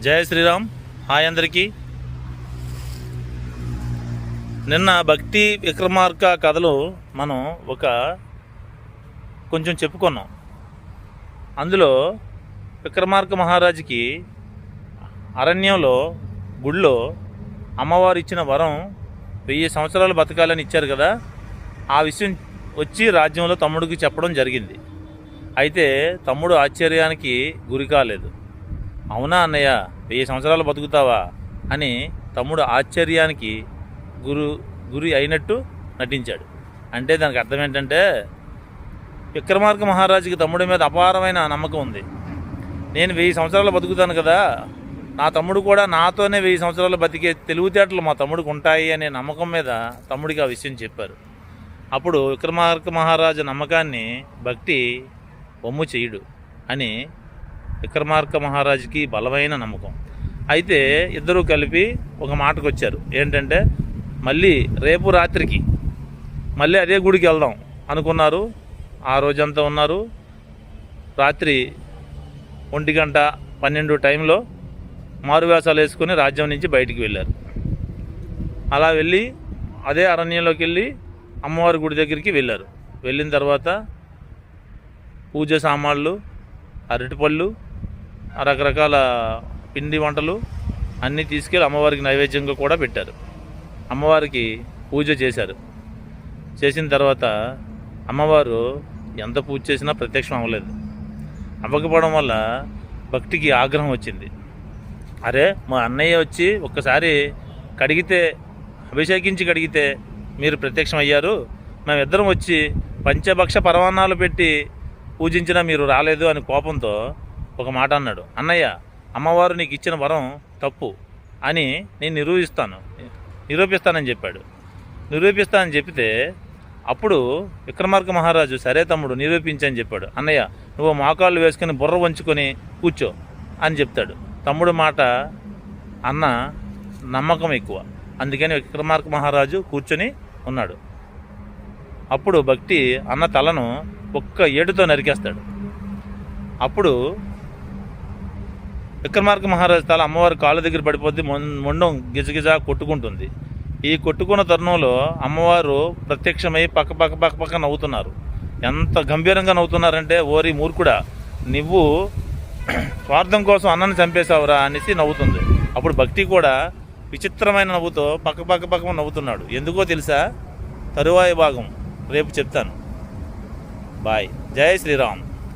జయ Sriram. Hi అందరికీ. నిన్న భక్తి విక్రమార్క కథలు మనం కొంచెం చెప్పుకున్నాం. అందులో విక్రమార్క మహారాజుకి అరణ్యంలో గుళ్ళో అమ్మవారు ఇచ్చిన వరం 1000 సంవత్సరాలు బతకాలని ఇచ్చారు కదా. ఆ విషయం వచ్చి రాజ్యంలో తమ్ముడికి చెప్పడం జరిగింది. అయితే తమ్ముడు ఆశ్చర్యానికి గురి కాలేదు. అవునా అన్నయ్య, 1000 సంవత్సరాలు బతుకుతావా అని తమ్ముడు ఆశ్చర్యానికి గురి అయినట్టు నటించాడు. అంటే దానికి అర్థం ఏంటంటే, విక్రమార్క మహారాజుకి తమ్ముడి మీద అపారమైన నమ్మకం ఉంది. నేను 1000 సంవత్సరాలు బతుకుతాను కదా, నా తమ్ముడు కూడా నాతోనే 1000 సంవత్సరాలు బతికే తెలివితేటలు మా తమ్ముడికి ఉంటాయి అనే నమ్మకం మీద తమ్ముడికి ఆ విషయం చెప్పారు. అప్పుడు విక్రమార్క మహారాజు నమ్మకాన్ని భక్తి వమ్ము చెయ్యడు అని విక్రమార్క మహారాజుకి బలమైన నమ్మకం. అయితే ఇద్దరూ కలిపి ఒక మాటకు వచ్చారు. ఏంటంటే, మళ్ళీ రేపు రాత్రికి మళ్ళీ అదే గుడికి వెళ్దాం అనుకున్నారు. ఆ రోజంతా ఉన్నారు. రాత్రి 1:12 టైంలో మారువేషాలు వేసుకుని రాజ్యం నుంచి బయటికి వెళ్ళారు. అలా వెళ్ళి అదే అరణ్యంలోకి వెళ్ళి అమ్మవారి గుడి దగ్గరికి వెళ్ళారు. వెళ్ళిన తర్వాత పూజ సామాన్లు, అరటిపళ్ళు, రకరకాల పిండి వంటలు అన్నీ తీసుకెళ్ళి అమ్మవారికి నైవేద్యంగా కూడా పెట్టారు. అమ్మవారికి పూజ చేశారు. చేసిన తర్వాత అమ్మవారు ఎంత పూజ చేసినా ప్రత్యక్షం అవ్వలేదు. అవ్వకపోవడం వల్ల భక్తికి ఆగ్రహం వచ్చింది. అరే, మా అన్నయ్య వచ్చి ఒక్కసారి అభిషేకించి కడిగితే మీరు ప్రత్యక్షం అయ్యారు, మేమిద్దరం వచ్చి పంచభక్ష పరమాన్నాలు పెట్టి పూజించినా మీరు రాలేదు అని కోపంతో ఒక మాట అన్నాడు. అన్నయ్య, అమ్మవారు నీకు ఇచ్చిన వరం తప్పు అని నేను నిరూపిస్తానని చెప్పాడు. నిరూపిస్తానని చెప్తే అప్పుడు విక్రమార్క మహారాజు సరే తమ్ముడు నిరూపించని చెప్పాడు. అన్నయ్య, నువ్వు మోకాళ్ళు వేసుకొని బుర్ర వంచుకొని కూర్చో అని చెప్తాడు. తమ్ముడు మాట అన్న నమ్మకం ఎక్కువ, అందుకని విక్రమార్క మహారాజు కూర్చొని ఉన్నాడు. అప్పుడు భక్తి అన్న తలను ఒక్క ఏటుతో నరికేస్తాడు. అప్పుడు విక్రమార్క మహారాజు తల అమ్మవారి కాళ్ళ దగ్గర పడిపోద్ది. మొండం గిజగిజ కొట్టుకుంటుంది. ఈ కొట్టుకున్న తరుణంలో అమ్మవారు ప్రత్యక్షమై పక్క నవ్వుతున్నారు. ఎంత గంభీరంగా నవ్వుతున్నారంటే, ఓరి మూర్ఖుడా, నువ్వు స్వార్థం కోసం అన్నని చంపేశావురా అనేసి నవ్వుతుంది. అప్పుడు భక్తి కూడా విచిత్రమైన నవ్వుతో పక్క నవ్వుతున్నాడు. ఎందుకో తెలుసా? తరువాయి భాగం రేపు చెప్తాను. బాయ్. జై శ్రీరామ్.